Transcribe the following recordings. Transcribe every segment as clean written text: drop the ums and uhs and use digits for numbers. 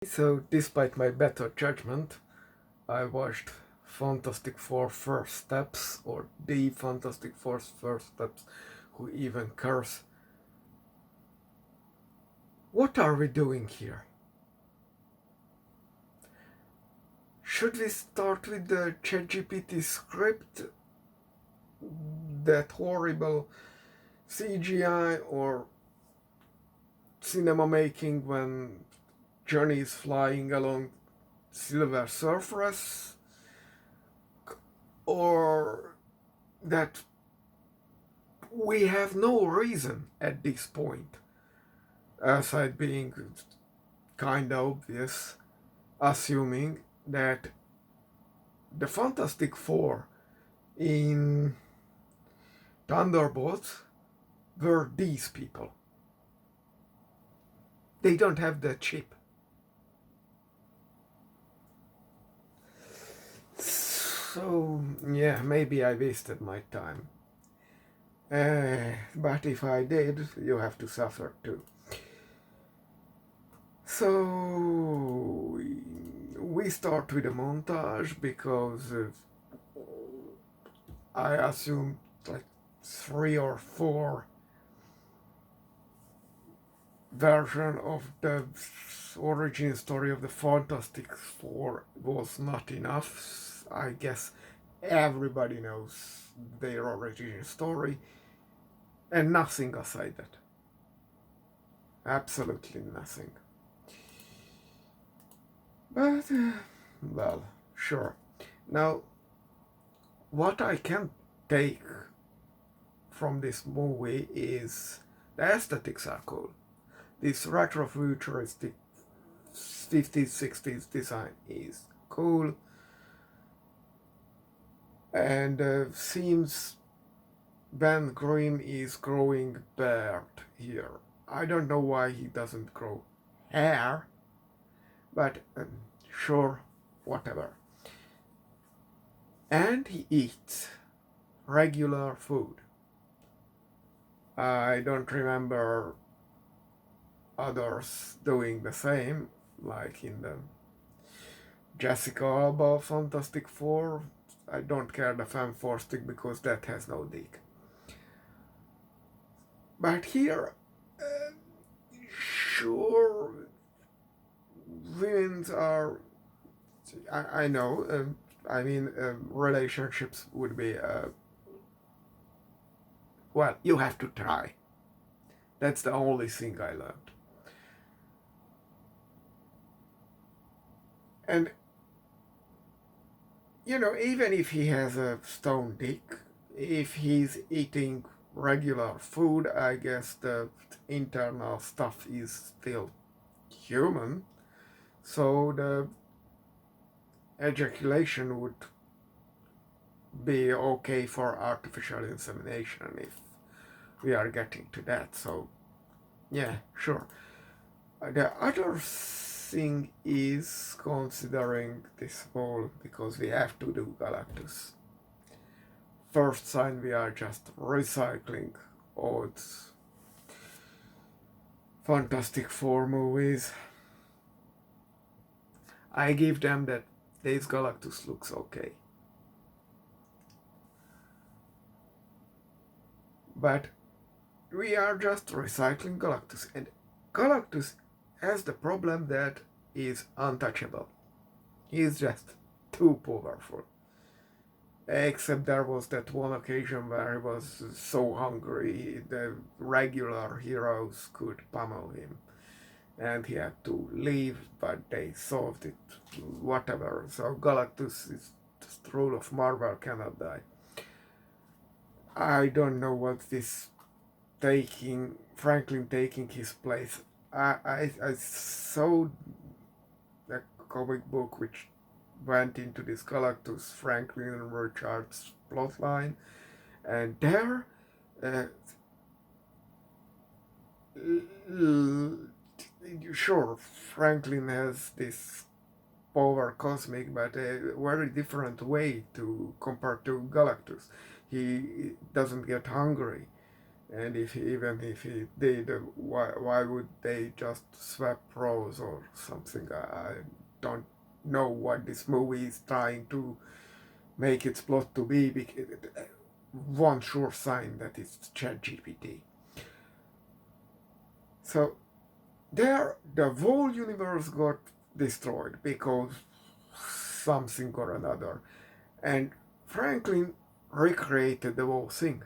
So, despite my better judgment, I watched Fantastic Four First Steps, or The Fantastic Four First Steps, who even cares? What are we doing here? Should we start with the ChatGPT script, that horrible CGI or cinema making when Johnny is flying along Silver Surface, or that we have no reason at this point, aside being kinda obvious, assuming that the Fantastic Four in Thunderbolts were these people. They don't have the chip. So, yeah, maybe I wasted my time. But if I did, you have to suffer too. So, we start with a montage because I assume like 3 or 4 version of the origin story of the Fantastic Four was not enough. I guess everybody knows their origin story, and nothing aside that. Absolutely nothing. But, well, sure. Now, what I can take from this movie is the aesthetics are cool. This retro futuristic 50s, 60s design is cool, and seems Ben Grimm is growing beard here. I don't know why he doesn't grow hair, but sure, whatever. And he eats regular food. I don't remember others doing the same, like in the Jessica Alba Fantastic Four. I don't care the Femme Four stick because that has no dick. But here, sure, women's are. I know. Relationships would be. Well, you have to try. That's the only thing I learned. And even if he has a stone dick, if he's eating regular food, I guess the internal stuff is still human. So the ejaculation would be okay for artificial insemination if we are getting to that. So, yeah, sure. The other thing is considering this whole, because we have to do Galactus. First sign we are just recycling old Fantastic Four movies. I give them that this Galactus looks okay. But we are just recycling Galactus, and Galactus has the problem that is untouchable. He is just too powerful. Except there was that one occasion where he was so hungry the regular heroes could pummel him. And he had to leave, but they solved it, whatever. So Galactus is just the rule of Marvel, cannot die. I don't know what this Franklin taking his place. I saw the comic book which went into this Galactus Franklin and Richards plotline, and there, sure, Franklin has this power cosmic, but a very different way to compare to Galactus. He doesn't get hungry. And even if he did, why would they just swap roles or something? I don't know what this movie is trying to make its plot to be. One sure sign that it's ChatGPT. So there, the whole universe got destroyed because something or another, and Franklin recreated the whole thing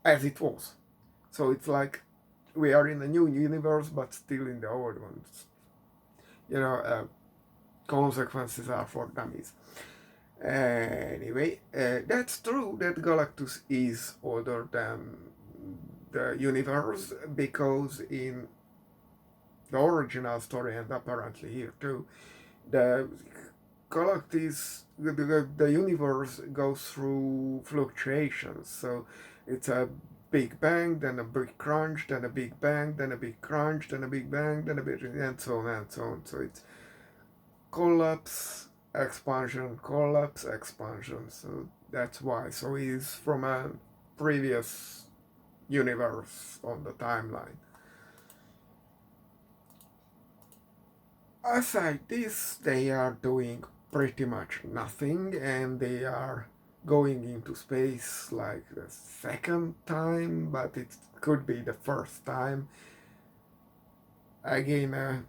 as it was. So it's like we are in a new universe, but still in the old ones. You know, consequences are for dummies. Anyway, that's true that Galactus is older than the universe because in the original story and apparently here too, the Galactus, the universe goes through fluctuations. So it's a big bang, then a big crunch, then a big bang, then a big crunch, then a big bang, then a big, and so on and so on. So it's collapse, expansion, collapse, expansion. So that's why. So he's from a previous universe on the timeline. Aside this, they are doing pretty much nothing, and they are going into space like the second time, but it could be the first time. Again, a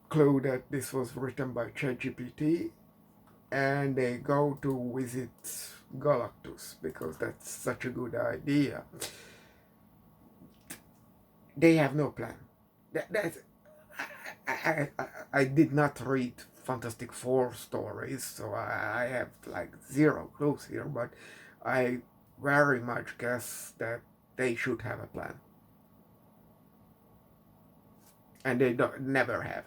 clue that this was written by ChatGPT, and they go to visit Galactus because that's such a good idea. They have no plan. That's I did not read Fantastic Four stories, so I have like zero clues here, but I very much guess that they should have a plan. And they never have.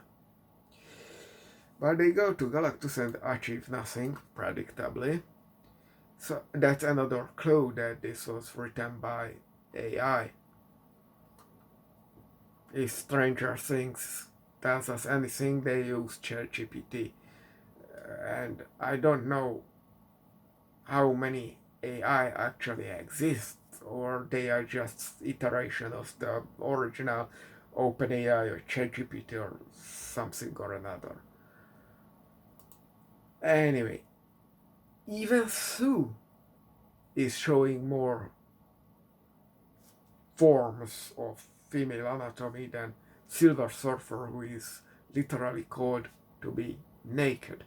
But they go to Galactus and achieve nothing, predictably. So that's another clue that this was written by AI. If Stranger Things tells us anything, they use ChatGPT. And I don't know how many AI actually exist, or they are just iteration of the original OpenAI or ChatGPT or something or another. Anyway, even Sue is showing more forms of female anatomy than Silver Surfer, who is literally called to be naked.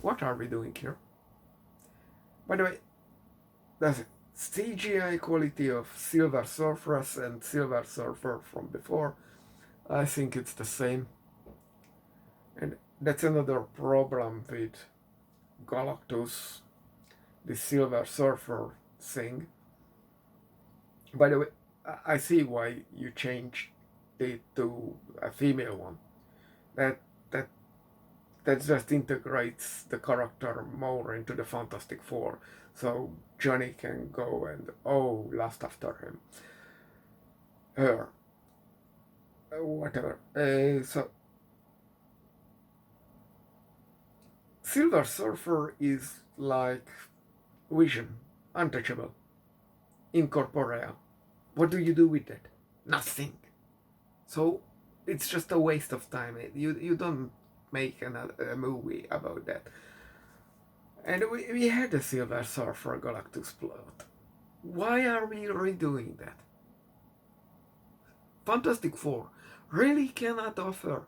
What are we doing here? By the way, the CGI quality of Silver Surfer and Silver Surfer from before, I think it's the same. And that's another problem with Galactus, the Silver Surfer thing. By the way, I see why you changed it to a female one. That just integrates the character more into the Fantastic Four, so Johnny can go and lust after him, her, whatever. So Silver Surfer is like Vision, untouchable, incorporeal. What do you do with that? Nothing. So it's just a waste of time. You don't make a movie about that. And we had the Silver Surfer Galactus plot. Why are we redoing that? Fantastic Four really cannot offer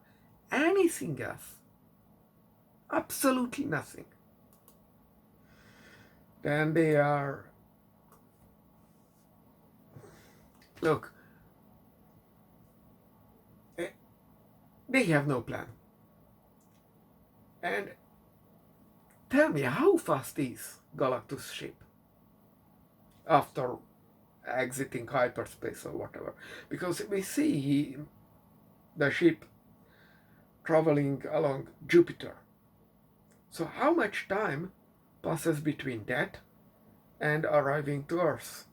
anything else. Absolutely nothing. Then they are... Look, they have no plan. And tell me, how fast is Galactus' ship after exiting hyperspace or whatever? Because we see the ship traveling along Jupiter. So how much time passes between that and arriving to Earth?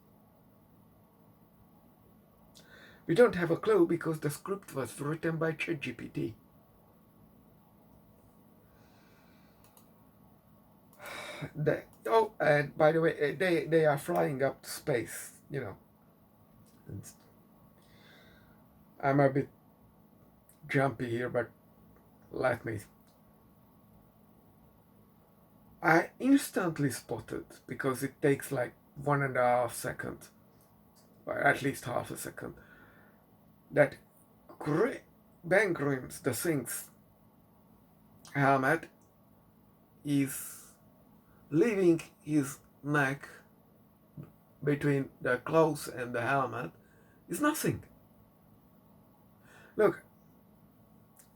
We don't have a clue because the script was written by ChatGPT. And by the way, they are flying up to space, And I'm a bit jumpy here, but let me. I instantly spotted, because it takes like 1.5 seconds, or at least half a second, that Ben Grimm's the Thing's helmet is leaving his neck between the clothes and the helmet is nothing. Look,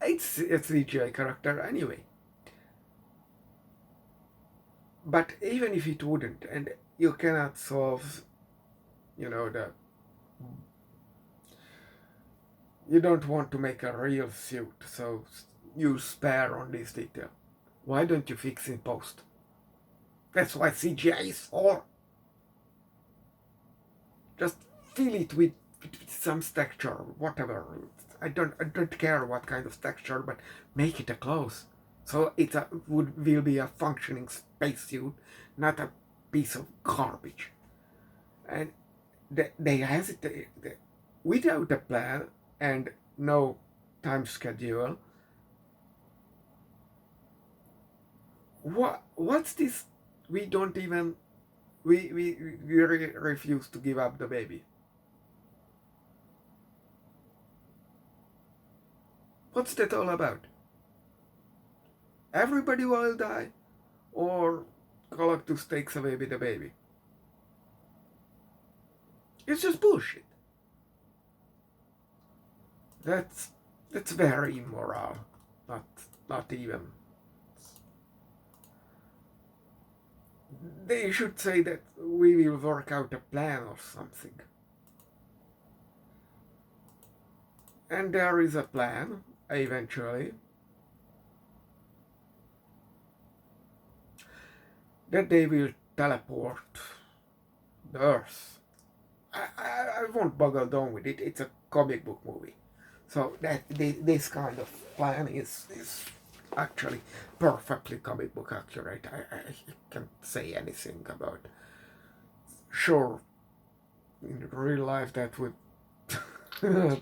it's a CGI character anyway. But even if it wouldn't, and you cannot solve, the. You don't want to make a real suit, so you spare on this detail. Why don't you fix in post? That's what CGI is for. Just fill it with some texture, whatever. I don't care what kind of texture, but make it a clothes. So it will be a functioning spacesuit, not a piece of garbage. And they hesitate without a plan and no time schedule. What's this? We don't even we refuse to give up the baby. What's that all about? Everybody will die, or Galactus takes away with the baby. It's just bullshit. That's very immoral. Not even. They should say that we will work out a plan or something. And there is a plan, eventually, that they will teleport the Earth. I won't boggle down with it. It's a comic book movie. So this kind of plan is actually perfectly comic book accurate. I can't say anything about. Sure, in real life that would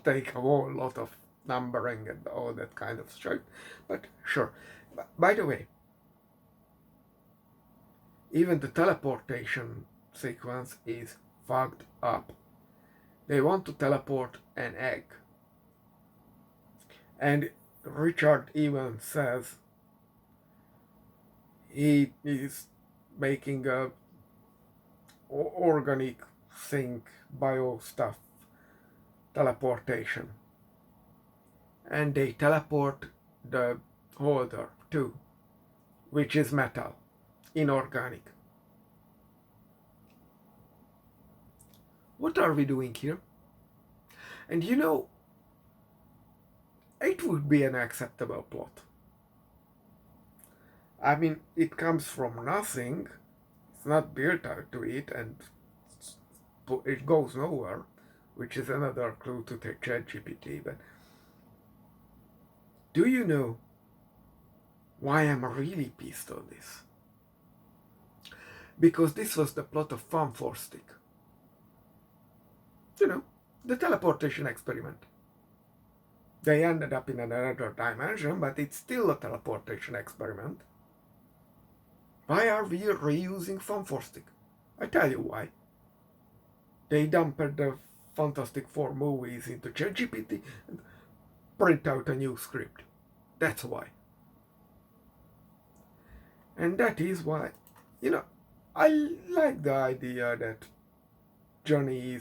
take a whole lot of numbering and all that kind of shit, but sure. By the way, even the teleportation sequence is fucked up. They want to teleport an egg. And Richard even says he is making a organic thing, bio stuff, teleportation. And they teleport the holder too, which is metal, inorganic. What are we doing here? And it would be an acceptable plot. I mean, it comes from nothing, it's not built out to it, and it goes nowhere, which is another clue to the ChatGPT. But do you know why I'm really pissed on this? Because this was the plot of Fun for Stick. The teleportation experiment. They ended up in another dimension, but it's still a teleportation experiment. Why are we reusing Fun for Stick? I tell you why. They dumped the Fantastic Four movies into ChatGPT and print out a new script. That's why. And that is why, I like the idea that Johnny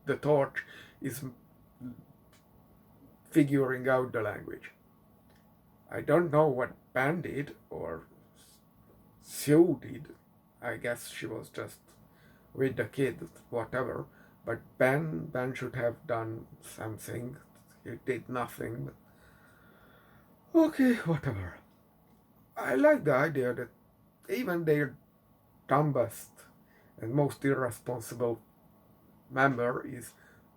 the Torch is figuring out the language. I don't know what Ben did or Sue did. I guess she was just with the kid, whatever. But Ben should have done something. He did nothing. But okay, whatever. I like the idea that even their dumbest and most irresponsible member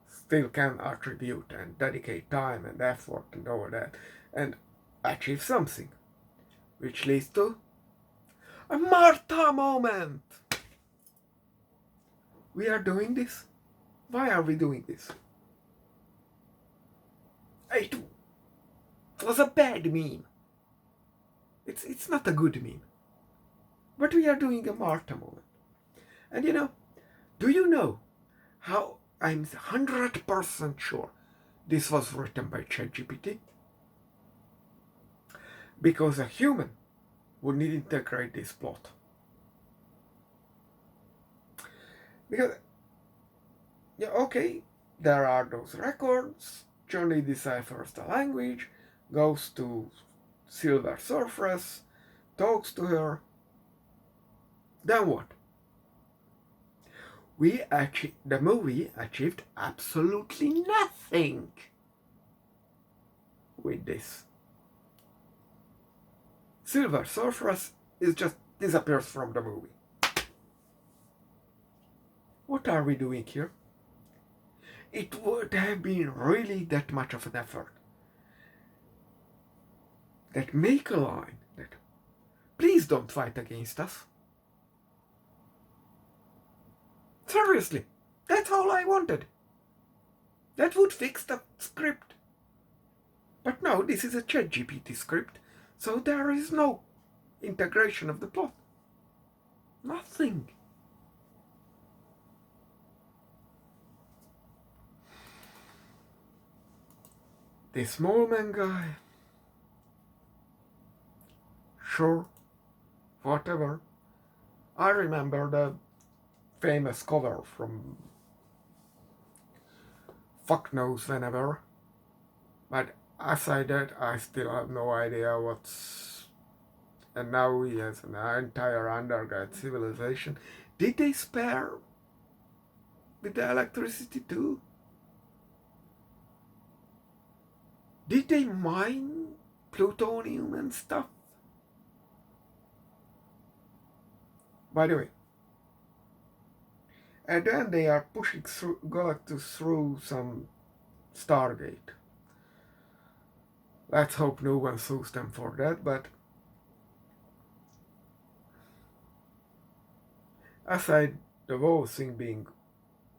still can attribute and dedicate time and effort and all that and achieve something, which leads to A Martha moment! We are doing this? Why are we doing this? It was a bad meme. It's not a good meme. But we are doing a Martha moment. And do you know how I'm 100% sure this was written by ChatGPT? Because a human would integrate this plot. Because, okay, there are those records, Johnny deciphers the language, goes to Silver Surfer's, talks to her. Then what? The movie achieved absolutely nothing with this. Silver Surfer just disappears from the movie. What are we doing here? It would have been really that much of an effort. That make a line that, please don't fight against us. Seriously, that's all I wanted. That would fix the script. But no, this is a ChatGPT script, so there is no integration of the plot. Nothing. This small man guy. Sure, whatever. I remember the famous cover from fuck knows whenever. But aside that, I still have no idea what's... And now he has an entire undergrad civilization. Did they spare with the electricity too? Did they mine plutonium and stuff? By the way, and then they are pushing through Galactus through some Stargate. Let's hope no one sues them for that, but aside the whole thing being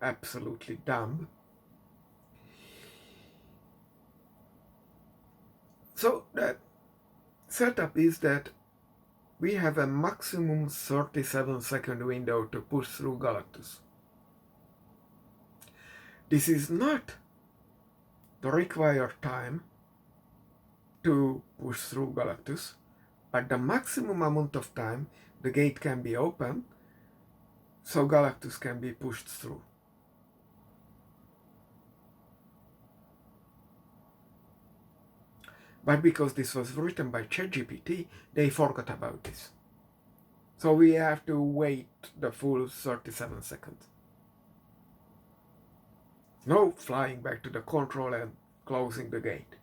absolutely dumb, so the setup is that we have a maximum 37-second window to push through Galactus. This is not the required time to push through Galactus, but the maximum amount of time the gate can be opened so Galactus can be pushed through. But because this was written by ChatGPT, they forgot about this. So we have to wait the full 37 seconds. No flying back to the control and closing the gate.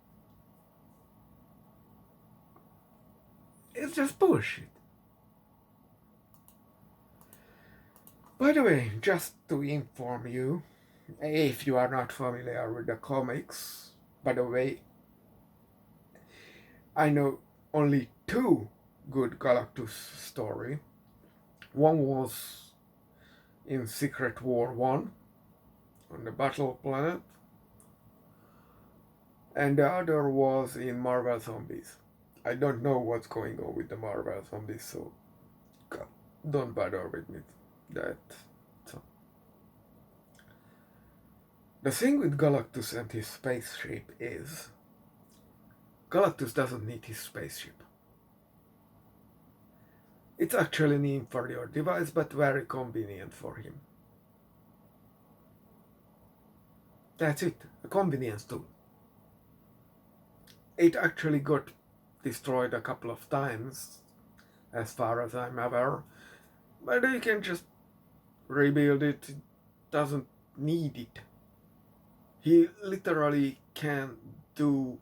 It's just bullshit. By the way, just to inform you, if you are not familiar with the comics, by the way, I know only two good Galactus story. One was in Secret War 1 on the Battle Planet, and the other was in Marvel Zombies. I don't know what's going on with the Marvel Zombies, so don't bother with me. So. The thing with Galactus and his spaceship is Galactus doesn't need his spaceship. It's actually an inferior device, but very convenient for him. That's it, a convenience tool. It actually got destroyed a couple of times, as far as I'm aware, but you can just rebuild it. It doesn't need it. He literally can do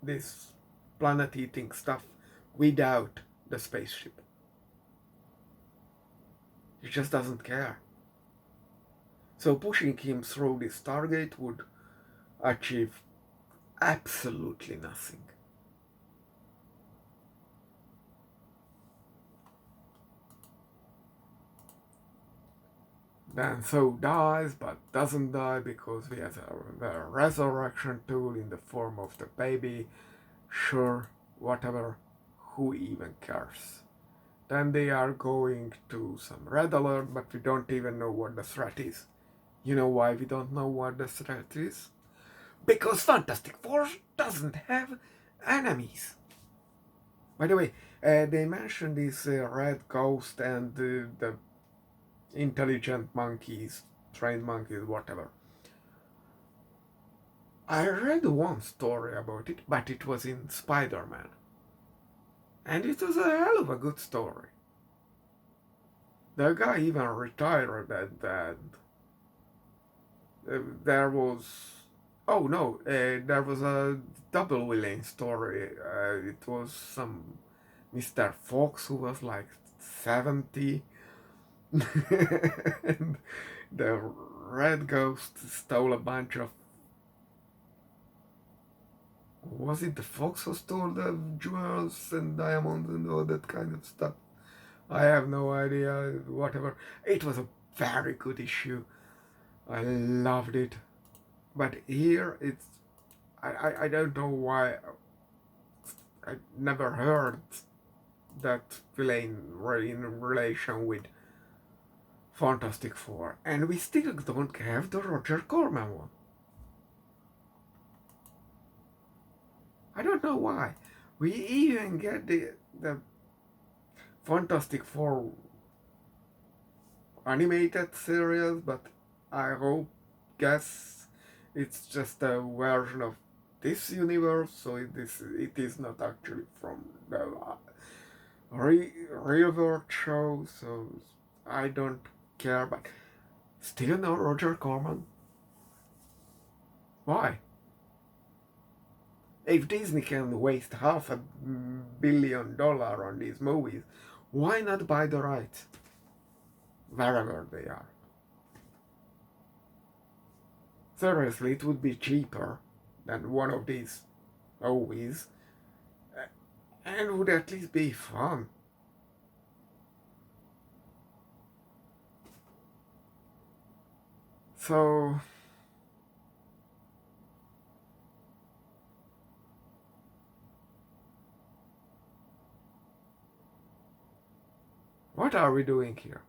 this planet-eating stuff without the spaceship. He just doesn't care. So pushing him through this Stargate would achieve absolutely nothing. then so dies, but doesn't die because he has a resurrection tool in the form of the baby. Sure, whatever, who even cares? Then they are going to some red alert, but we don't even know what the threat is. You know why we don't know what the threat is? Because Fantastic Four doesn't have enemies. By the way, they mentioned this red ghost and the intelligent monkeys, trained monkeys, whatever. I read one story about it, but it was in Spider-Man. And it was a hell of a good story. The guy even retired at the end. There was... Oh no, there was a double villain story. It was some Mr. Fox who was like 70. And the red ghost stole a bunch of... Was it the fox who stole the jewels and diamonds and all that kind of stuff? I have no idea, whatever. It was a very good issue. I loved it. But here it's... I don't know why I never heard that villain in relation with Fantastic Four. And we still don't have the Roger Corman one. I don't know why. We even get the Fantastic Four animated series, but I guess it's just a version of this universe, so it is not actually from the real world show, so I don't care, but still no Roger Corman. Why? If Disney can waste $500 million on these movies, why not buy the rights wherever they are? Seriously, it would be cheaper than one of these movies and would at least be fun. So, what are we doing here?